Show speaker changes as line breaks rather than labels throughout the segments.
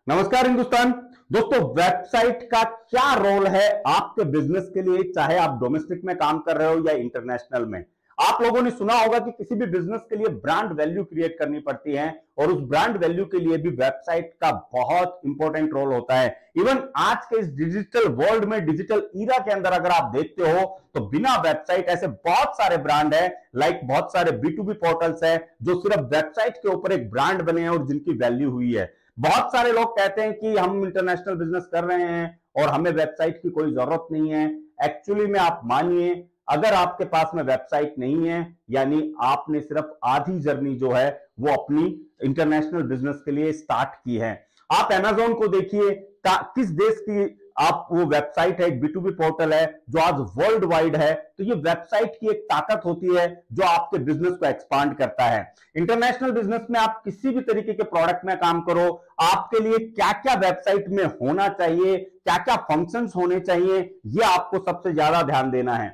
नमस्कार हिंदुस्तान। दोस्तों, वेबसाइट का क्या रोल है आपके बिजनेस के लिए, चाहे आप डोमेस्टिक में काम कर रहे हो या इंटरनेशनल में। आप लोगों ने सुना होगा कि किसी भी बिजनेस के लिए ब्रांड वैल्यू क्रिएट करनी पड़ती है और उस ब्रांड वैल्यू के लिए भी वेबसाइट का बहुत इंपॉर्टेंट रोल होता है। इवन आज के इस डिजिटल वर्ल्ड में, डिजिटल ईरा के अंदर अगर आप देखते हो तो बिना वेबसाइट ऐसे बहुत सारे ब्रांड है, बहुत सारे B2B पोर्टल्स है जो सिर्फ वेबसाइट के ऊपर एक ब्रांड बने हैं और जिनकी वैल्यू हुई है। बहुत सारे लोग कहते हैं कि हम इंटरनेशनल बिजनेस कर रहे हैं और हमें वेबसाइट की कोई जरूरत नहीं है। एक्चुअली में आप मानिए, अगर आपके पास में वेबसाइट नहीं है यानी आपने सिर्फ आधी जर्नी जो है वो अपनी इंटरनेशनल बिजनेस के लिए स्टार्ट की है। आप अमेज़न को देखिए, किस देश की आप वो वेबसाइट है, एक B2B पोर्टल है जो आज वर्ल्ड वाइड है। तो ये वेबसाइट की एक ताकत होती है जो आपके बिजनेस को एक्सपांड करता है। इंटरनेशनल बिजनेस में आप किसी भी तरीके के प्रोडक्ट में काम करो, आपके लिए क्या क्या वेबसाइट में होना चाहिए, क्या क्या फंक्शंस होने चाहिए, ये आपको सबसे ज्यादा ध्यान देना है।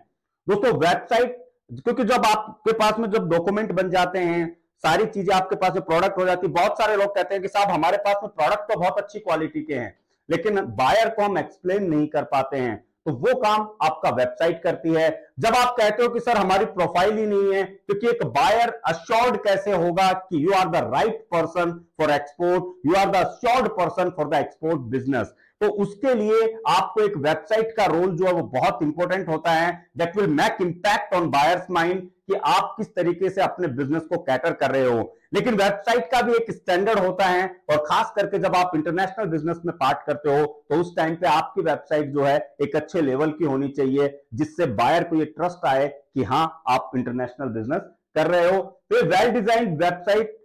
दोस्तों, वेबसाइट, क्योंकि जब आपके पास में जब डॉक्यूमेंट बन जाते हैं, सारी चीजें आपके पास में प्रोडक्ट हो जाती है। बहुत सारे लोग कहते हैं कि साहब हमारे पास में प्रोडक्ट तो बहुत अच्छी क्वालिटी के हैं लेकिन बायर को हम एक्सप्लेन नहीं कर पाते हैं, तो वो काम आपका वेबसाइट करती है। जब आप कहते हो कि सर हमारी प्रोफाइल ही नहीं है, क्योंकि एक बायर अश्योर्ड कैसे होगा कि you are the right person for export, you are the assured person for the export business. तो उसके लिए आपको एक वेबसाइट का रोल जो है वो बहुत इंपॉर्टेंट होता है। That will make impact on buyers mind कि आप किस तरीके से अपने बिजनेस को कैटर कर रहे हो। लेकिन वेबसाइट का भी एक स्टैंडर्ड होता है और खास करके जब आप इंटरनेशनल बिजनेस में पार्ट करते हो तो उस टाइम पे आपकी वेबसाइट जो है एक अच्छे लेवल की होनी चाहिए, जिससे बायर को ये ट्रस्ट आए कि हां आप इंटरनेशनल बिजनेस कर रहे हो। तो वेल डिजाइन वेबसाइट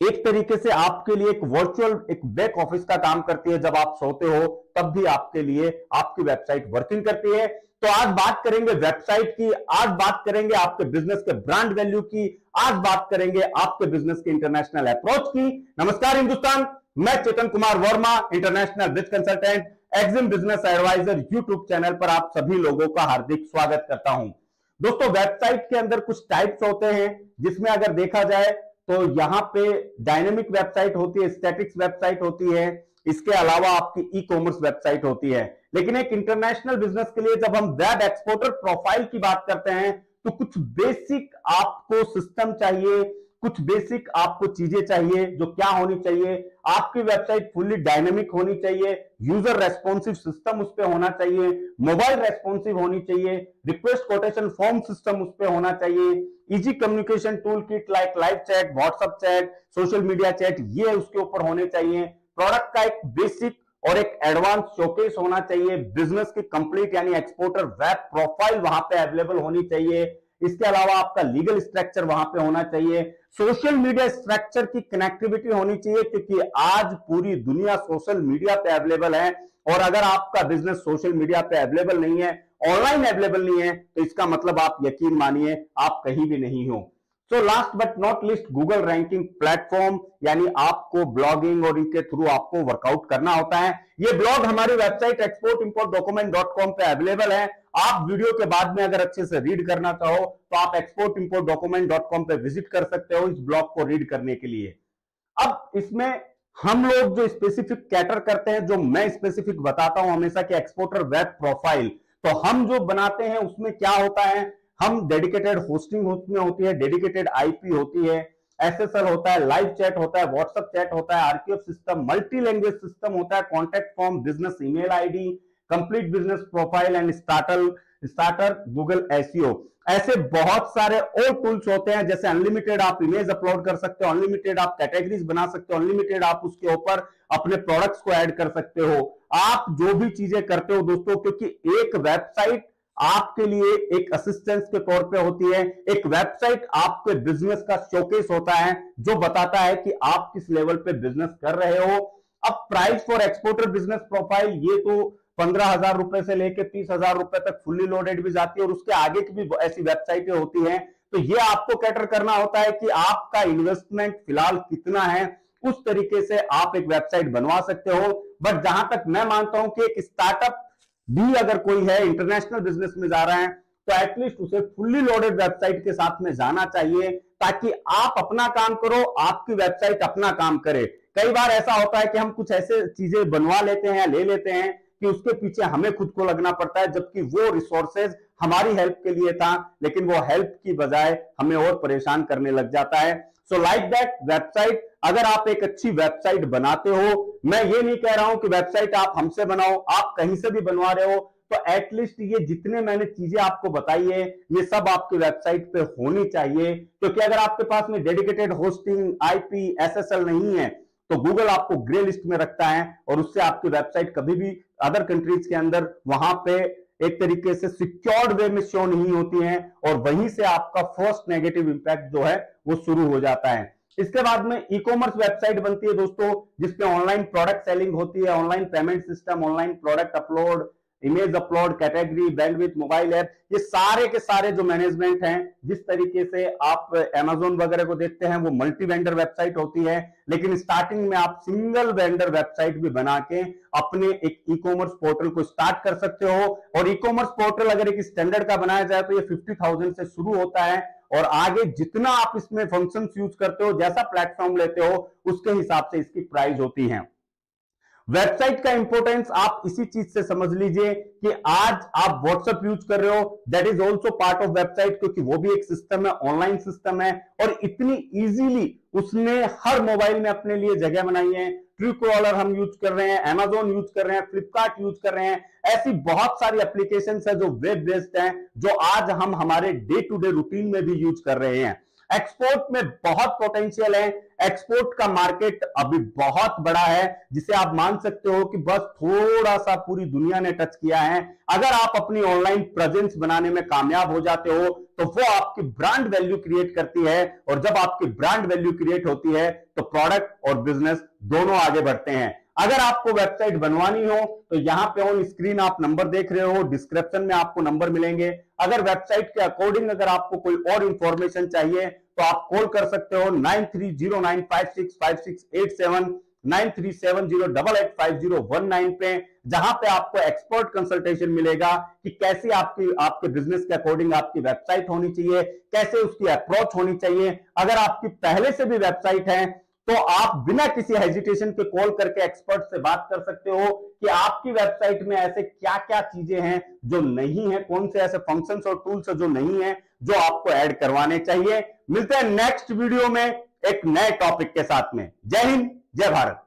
एक तरीके से आपके लिए एक वर्चुअल, एक बैक ऑफिस का काम करती है। जब आप सोते हो तब भी आपके लिए आपकी वेबसाइट वर्किंग करती है। तो आज बात करेंगे वेबसाइट की, आज बात करेंगे आपके बिजनेस के ब्रांड वैल्यू की, आज बात करेंगे आपके बिजनेस के इंटरनेशनल अप्रोच की। नमस्कार हिंदुस्तान, मैं Chetan Kumar Verma, international biz consultant, exim business advisor YouTube channel पर आप सभी लोगों का हार्दिक स्वागत करता हूं। दोस्तों, वेबसाइट के अंदर कुछ टाइप्स होते हैं, जिसमें अगर देखा जाए तो यहां पे डायनेमिक वेबसाइट होती है, स्टैटिक्स वेबसाइट होती है, इसके अलावा आपकी ई कॉमर्स वेबसाइट होती है। लेकिन एक इंटरनेशनल बिजनेस के लिए जब हम वेब एक्सपोर्टर प्रोफाइल की बात करते हैं तो कुछ बेसिक आपको सिस्टम चाहिए, कुछ बेसिक आपको चीजें चाहिए। जो क्या होनी चाहिए, आपकी वेबसाइट फुल्ली डायनेमिक होनी चाहिए, यूजर रेस्पॉन्सिव सिस्टम उस पर होना चाहिए, मोबाइल रेस्पॉन्सिव होनी चाहिए, रिक्वेस्ट कोटेशन फॉर्म सिस्टम उस पर होना चाहिए, easy communication tool kit like live chat, WhatsApp chat, social media chat, ये उसके ऊपर होने चाहिए। प्रोडक्ट का एक बेसिक और एक एडवांस शोकेस होना चाहिए। बिजनेस की कंप्लीट यानी एक्सपोर्टर वेब प्रोफाइल वहां पे अवेलेबल होनी चाहिए। इसके अलावा आपका लीगल स्ट्रक्चर वहां पे होना चाहिए। सोशल मीडिया स्ट्रक्चर की कनेक्टिविटी होनी चाहिए, क्योंकि आज पूरी दुनिया सोशल मीडिया पे अवेलेबल है और अगर आपका बिजनेस सोशल मीडिया पे अवेलेबल नहीं है, ऑनलाइन अवेलेबल नहीं है, तो इसका मतलब आप यकीन मानिए आप कहीं भी नहीं हो। So last but not list, Google ranking platform, यानी आपको ब्लॉगिंग और इनके थ्रू आपको वर्कआउट करना होता है। ये ब्लॉग हमारी वेबसाइट exportimport.document.com पे अवेलेबल है। आप वीडियो के बाद में अगर अच्छे से रीड करना चाहो तो आप exportimport.document.com पे विजिट कर सकते हो इस ब्लॉग को रीड करने के लिए। अब इसमें हम लोग जो स्पेसिफिक कैटर करते हैं, जो मैं स्पेसिफिक बताता हूं हमेशा कि एक्सपोर्टर वेब प्रोफाइल, तो हम जो बनाते हैं उसमें क्या होता है, हम डेडिकेटेड होस्टिंग उसमें होती है, डेडिकेटेड आईपी होती है, एसएसएल होता है, लाइव चैट होता है, व्हाट्सएप चैट होता है, आरक्यूएफ सिस्टम, मल्टी लैंग्वेज सिस्टम होता है, contact form, business email ID, complete business profile and starter Google SEO. ऐसे बहुत सारे और टूल्स होते हैं, जैसे अनलिमिटेड आप इमेज अपलोड कर सकते हो, अनलिमिटेड आप कैटेगरीज बना सकते हो, अनलिमिटेड आप उसके ऊपर अपने प्रोडक्ट्स को ऐड कर सकते हो। आप जो भी चीजें करते हो दोस्तों, क्योंकि एक वेबसाइट आपके लिए एक असिस्टेंस के तौर पे होती है, एक वेबसाइट आपके बिजनेस का शोकेस होता है जो बताता है कि आप किस लेवल पे बिजनेस कर रहे हो। अब price for exporter business profile, ये तो 15,000 रुपए से लेकर 30,000 रुपए तक फुल्ली लोडेड भी जाती है और उसके आगे की भी ऐसी वेबसाइटें होती हैं। तो ये आपको कैटर करना होता है कि आपका इन्वेस्टमेंट फिलहाल कितना है, उस तरीके से आप एक वेबसाइट बनवा सकते हो। बट जहां तक मैं मानता हूं कि एक स्टार्टअप भी अगर कोई है, इंटरनेशनल बिजनेस में जा रहा है, तो एटलीस्ट उसे फुल्ली लोडेड वेबसाइट के साथ में जाना चाहिए, ताकि आप अपना काम करो, आपकी वेबसाइट अपना काम करे। कई बार ऐसा होता है कि हम कुछ ऐसे चीजें बनवा लेते हैं या ले लेते हैं कि उसके पीछे हमें खुद को लगना पड़ता है, जबकि वो रिसोर्सेज हमारी हेल्प के लिए था, लेकिन वो हेल्प की बजाय हमें और परेशान करने लग जाता है। सो लाइक दैट वेबसाइट, अगर आप एक अच्छी वेबसाइट बनाते हो, मैं ये नहीं कह रहा हूं कि वेबसाइट आप हमसे बनाओ, आप कहीं से भी बनवा रहे हो, तो एटलीस्ट ये जितने मैंने चीजें आपको बताई है ये सब आपकी वेबसाइट पे होनी चाहिए। क्योंकि अगर आपके पास में डेडिकेटेड होस्टिंग, आईपी, एसएसएल नहीं है तो गूगल आपको ग्रे लिस्ट में रखता है और उससे आपकी वेबसाइट कभी भी अदर कंट्रीज के अंदर वहां पे एक तरीके से सिक्योर्ड वे में शो नहीं होती है, और वहीं से आपका फर्स्ट नेगेटिव इंपैक्ट जो है वो शुरू हो जाता है। इसके बाद में ई कॉमर्स वेबसाइट बनती है दोस्तों, जिसपे ऑनलाइन प्रोडक्ट सेलिंग होती है, online payment system, online product upload, image upload, category, bandwidth, mobile app, ये सारे के सारे जो मैनेजमेंट हैं, जिस तरीके से आप Amazon वगैरह को देखते हैं वो मल्टी वेंडर वेबसाइट होती है, लेकिन स्टार्टिंग में आप सिंगल वेंडर वेबसाइट भी बना के अपने एक ई कॉमर्स पोर्टल को स्टार्ट कर सकते हो। और ई कॉमर्स पोर्टल अगर एक स्टैंडर्ड का बनाया जाए तो ये 50,000 से शुरू होता है, और आगे जितना आप इसमें फंक्शंस यूज करते हो, जैसा प्लेटफॉर्म लेते हो, उसके हिसाब से इसकी प्राइस होती है। वेबसाइट का इंपॉर्टेंस आप इसी चीज से समझ लीजिए कि आज आप व्हाट्सएप यूज कर रहे हो, that is also part of website, क्योंकि वो भी एक सिस्टम है, ऑनलाइन सिस्टम है, और इतनी इजीली उसने हर मोबाइल में अपने लिए जगह बनाई है। ट्रू कॉलर हम यूज कर रहे हैं, Amazon यूज कर रहे हैं, फ्लिपकार्ट यूज कर रहे हैं, ऐसी बहुत सारी एप्लीकेशंस है जो वेब बेस्ड हैं, जो आज हम हमारे डे टू डे रूटीन में भी यूज कर रहे हैं। एक्सपोर्ट में बहुत पोटेंशियल है, एक्सपोर्ट का मार्केट अभी बहुत बड़ा है, जिसे आप मान सकते हो कि बस थोड़ा सा पूरी दुनिया ने टच किया है। अगर आप अपनी ऑनलाइन प्रेजेंस बनाने में कामयाब हो जाते हो तो वो आपकी ब्रांड वैल्यू क्रिएट करती है, और जब आपकी ब्रांड वैल्यू क्रिएट होती है तो प्रोडक्ट और बिजनेस दोनों आगे बढ़ते हैं। अगर आपको वेबसाइट बनवानी हो तो यहां पे ऑन स्क्रीन आप नंबर देख रहे हो, डिस्क्रिप्शन में आपको नंबर मिलेंगे। अगर वेबसाइट के अकॉर्डिंग अगर आपको कोई और इंफॉर्मेशन चाहिए तो आप कॉल कर सकते हो 9309565687, 9370885019 पे, जहां पे आपको एक्सपर्ट कंसल्टेशन मिलेगा कि कैसी आपके बिजनेस के अकॉर्डिंग आपकी वेबसाइट होनी चाहिए, कैसे उसकी अप्रोच होनी चाहिए। अगर आपकी पहले से भी वेबसाइट है तो आप बिना किसी हेजिटेशन के कॉल करके एक्सपर्ट से बात कर सकते हो कि आपकी वेबसाइट में ऐसे क्या क्या चीजें हैं जो नहीं है, कौन से ऐसे फंक्शंस और टूल्स जो नहीं है जो आपको ऐड करवाने चाहिए। मिलते हैं नेक्स्ट वीडियो में एक नए टॉपिक के साथ में। जय हिंद, जय भारत।